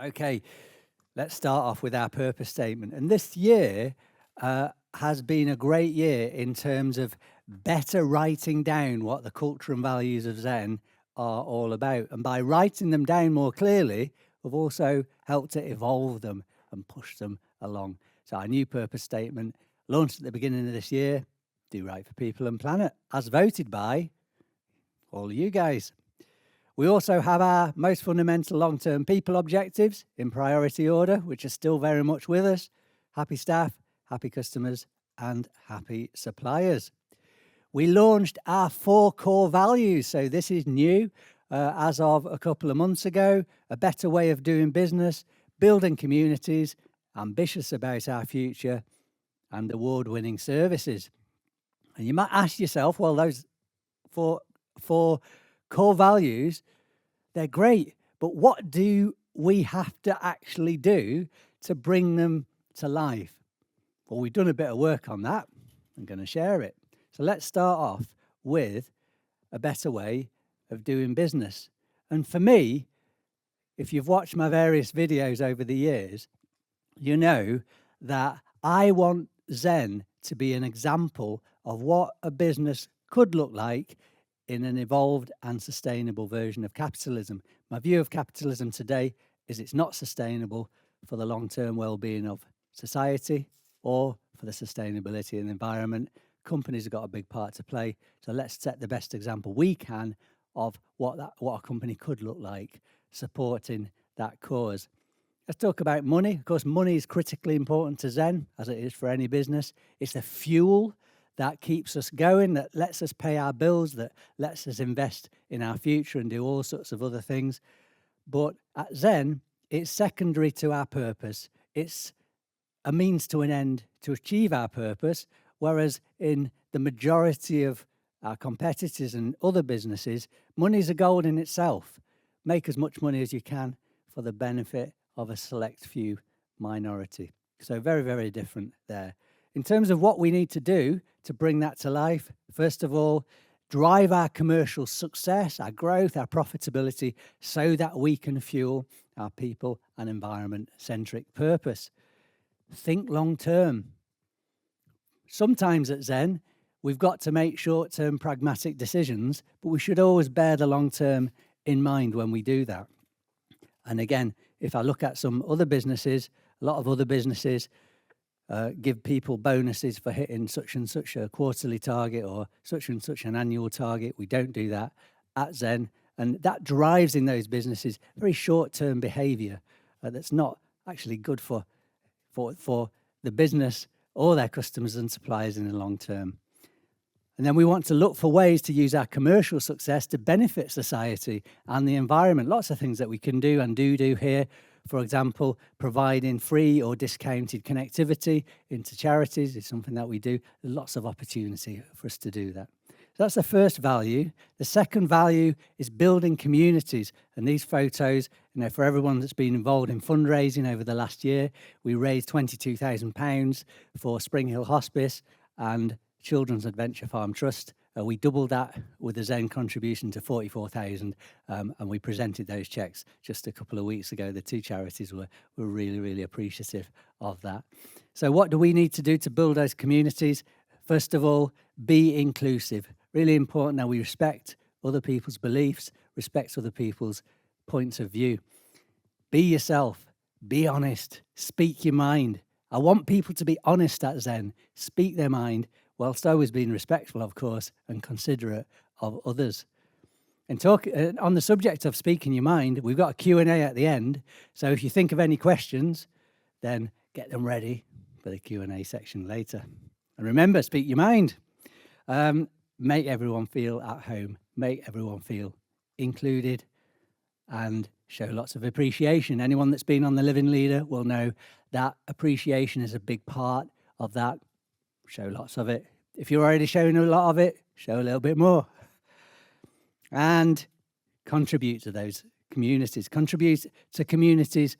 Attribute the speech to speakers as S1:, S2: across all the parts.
S1: Okay, let's start off with our purpose statement. And this year has been a great year in terms of better writing down what the culture and values of Zen are all about. And by writing them down more clearly, we've also helped to evolve them and push them along. So our new purpose statement, launched at the beginning of this year, do right for people and planet, as voted by all you guys. We also have our most fundamental long-term people objectives in priority order, which are still very much with us. Happy staff, happy customers, and happy suppliers. We launched our 4 core values. So this is new as of a couple of months ago. A better way of doing business, building communities, ambitious about our future, and award-winning services. And you might ask yourself, well, those four core values, they're great, but what do we have to actually do to bring them to life? Well, we've done a bit of work on that. I'm going to share it. So let's start off with a better way of doing business. And for me, if you've watched my various videos over the years, you know that I want Zen to be an example of what a business could look like in an evolved and sustainable version of capitalism. My view of capitalism today is it's not sustainable for the long-term well-being of society or for the sustainability of the environment. Companies have got a big part to play. So let's set the best example we can of what a company could look like, supporting that cause. Let's talk about money. Of course, money is critically important to Zen, as it is for any business. It's the fuel that keeps us going, that lets us pay our bills, that lets us invest in our future and do all sorts of other things. But at Zen, it's secondary to our purpose. It's a means to an end to achieve our purpose, whereas in the majority of our competitors and other businesses, money is a goal in itself. Make as much money as you can for the benefit of a select few minority. So very, very different there. In terms of what we need to do to bring that to life, first of all, drive our commercial success, our growth, our profitability, so that we can fuel our people and environment-centric purpose. Think long-term. Sometimes at Zen, we've got to make short-term pragmatic decisions, but we should always bear the long-term in mind when we do that. And again, if I look at some other businesses, a lot of other businesses give people bonuses for hitting such and such a quarterly target or such and such an annual target. We don't do that at Zen. And that drives in those businesses very short-term behavior that's not actually good for the business or their customers and suppliers in the long term. And then we want to look for ways to use our commercial success to benefit society and the environment. Lots of things that we can do and do here. For example, providing free or discounted connectivity into charities is something that we do. There's lots of opportunity for us to do that. So that's the first value. The second value is building communities. And these photos, for everyone that's been involved in fundraising over the last year, we raised £22,000 for Spring Hill Hospice and Children's Adventure Farm Trust. We doubled that with a Zen contribution to 44,000, and we presented those checks just a couple of weeks ago. The two charities were really, really appreciative of that. So what do we need to do to build those communities? First of all, be inclusive. Really important that we respect other people's beliefs, respect other people's points of view. Be yourself, be honest, speak your mind. I want people to be honest at Zen, speak their mind, whilst always being respectful, of course, and considerate of others. And on the subject of speaking your mind, we've got a Q&A at the end. So if you think of any questions, then get them ready for the Q&A section later. And remember, speak your mind. Make everyone feel at home. Make everyone feel included and show lots of appreciation. Anyone that's been on the Living Leader will know that appreciation is a big part of that. Show lots of it. If you're already showing a lot of it, show a little bit more. And contribute to those communities. Contribute to communities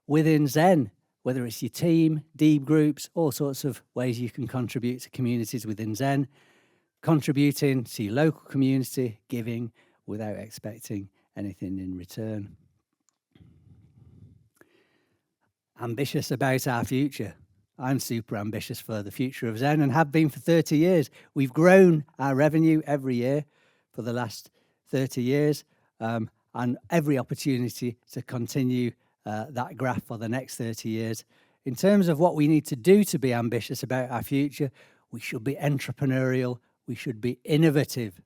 S1: within Zen, whether it's your team, deep groups, all sorts of ways you can contribute to communities within Zen. Contributing to your local community, giving without expecting anything in return. ambitious about our future. I'm super ambitious for the future of Zen and have been for 30 years. We've grown our revenue every year for the last 30 years, and every opportunity to continue that graph for the next 30 years. In terms of what we need to do to be ambitious about our future, we should be entrepreneurial, we should be innovative,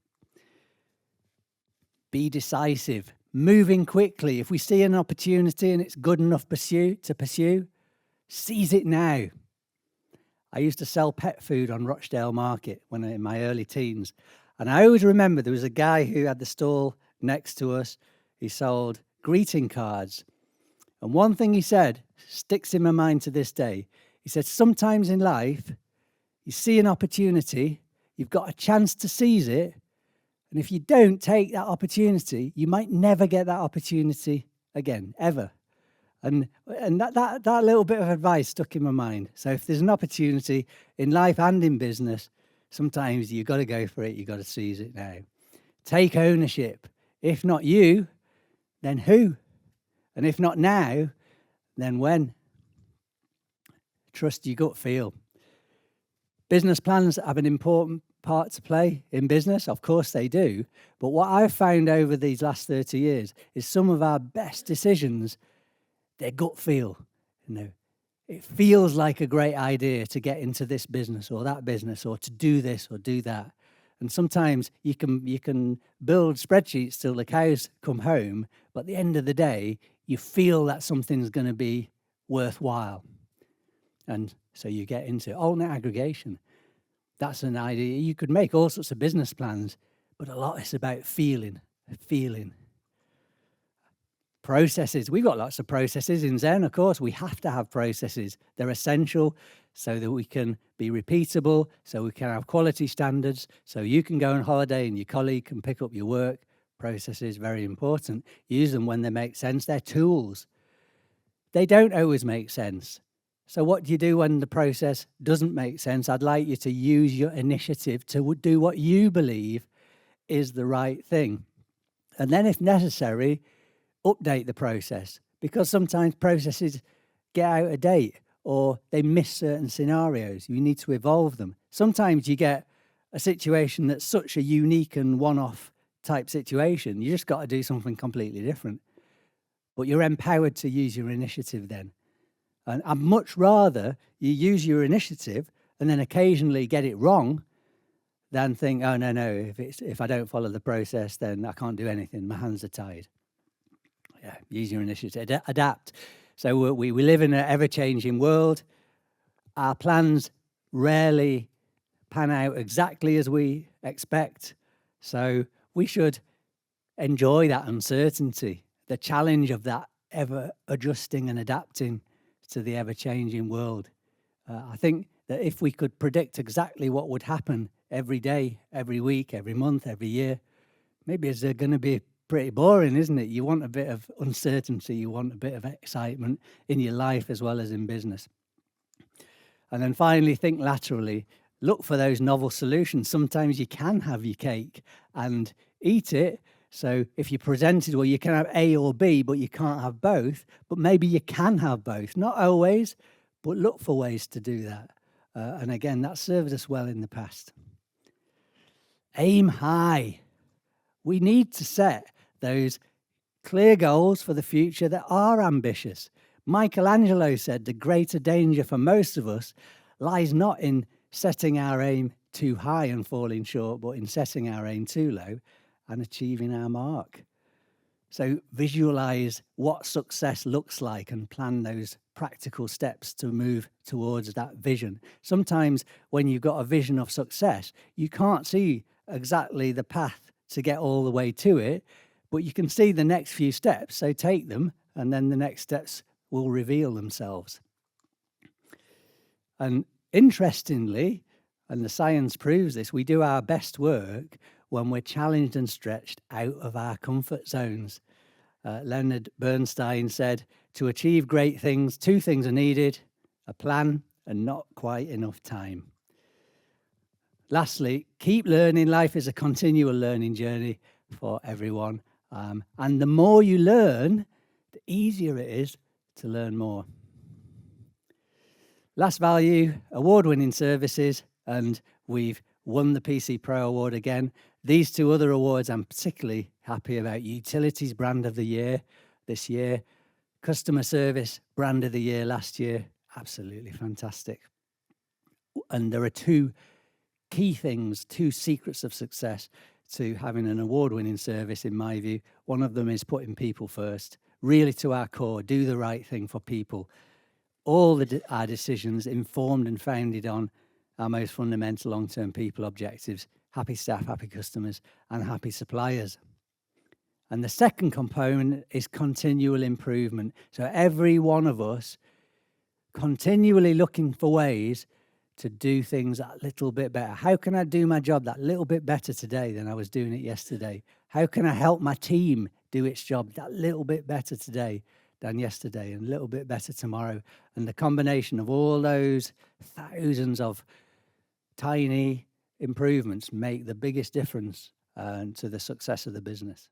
S1: be decisive, moving quickly. If we see an opportunity and it's good enough to pursue, seize it now. I used to sell pet food on Rochdale Market when in my early teens. And I always remember there was a guy who had the stall next to us. He sold greeting cards. And one thing he said sticks in my mind to this day. He said, sometimes in life, you see an opportunity, you've got a chance to seize it. And if you don't take that opportunity, you might never get that opportunity again, ever. And that little bit of advice stuck in my mind. So if there's an opportunity in life and in business, sometimes you've got to go for it. You've got to seize it now. Take ownership. If not you, then who? And if not now, then when? Trust your gut feel. Business plans have an important part to play in business. Of course they do. But what I've found over these last 30 years is some of our best decisions, their gut feel. It feels like a great idea to get into this business or that business or to do this or do that. And sometimes you can build spreadsheets till the cows come home, but at the end of the day, you feel that something's going to be worthwhile. And so you get into alternate aggregation. That's an idea. You could make all sorts of business plans, but a lot is about feeling. Processes. We've got lots of processes in Zen, of course. We have to have processes. They're essential so that we can be repeatable, so we can have quality standards, so you can go on holiday and your colleague can pick up your work. Processes, very important. Use them when they make sense. They're tools. They don't always make sense. So what do you do when the process doesn't make sense? I'd like you to use your initiative to do what you believe is the right thing. And then if necessary, update the process, because sometimes processes get out of date or they miss certain scenarios. You need to evolve them. Sometimes you get a situation that's such a unique and one-off type situation, you just got to do something completely different. But you're empowered to use your initiative then. And I'd much rather you use your initiative and then occasionally get it wrong than think, oh, no, if I don't follow the process, then I can't do anything. My hands are tied. Yeah, use your initiative, adapt. So we live in an ever-changing world. Our plans rarely pan out exactly as we expect. So we should enjoy that uncertainty, the challenge of that ever adjusting and adapting to the ever-changing world. I think that if we could predict exactly what would happen every day, every week, every month, every year, maybe it's going to be pretty boring, isn't it? You want a bit of uncertainty, you want a bit of excitement in your life as well as in business. And then finally, think laterally. Look for those novel solutions. Sometimes you can have your cake and eat it. So if you're presented, well, you can have A or B, but you can't have both. But maybe you can have both. Not always, but look for ways to do that. And again, that served us well in the past. Aim high. We need to set those clear goals for the future that are ambitious. Michelangelo said the greater danger for most of us lies not in setting our aim too high and falling short, but in setting our aim too low and achieving our mark. So visualize what success looks like and plan those practical steps to move towards that vision. Sometimes when you've got a vision of success, you can't see exactly the path to get all the way to it, but you can see the next few steps. So take them, and then the next steps will reveal themselves. And interestingly, and the science proves this, we do our best work when we're challenged and stretched out of our comfort zones. Leonard Bernstein said, to achieve great things, two things are needed: a plan and not quite enough time. Lastly, keep learning. Life is a continual learning journey for everyone. And the more you learn, the easier it is to learn more. Last value, award-winning services, and we've won the PC Pro Award again. These two other awards I'm particularly happy about. Utilities Brand of the Year this year, Customer Service Brand of the Year last year. Absolutely fantastic. And there are two key things, two secrets of success to having an award-winning service, in my view. One of them is putting people first, really to our core, do the right thing for people. All our decisions informed and founded on our most fundamental long-term people objectives: happy staff, happy customers, and happy suppliers. And the second component is continual improvement. So every one of us continually looking for ways to do things that little bit better. How can I do my job that little bit better today than I was doing it yesterday? How can I help my team do its job that little bit better today than yesterday, and a little bit better tomorrow? And the combination of all those thousands of tiny improvements make the biggest difference to the success of the business.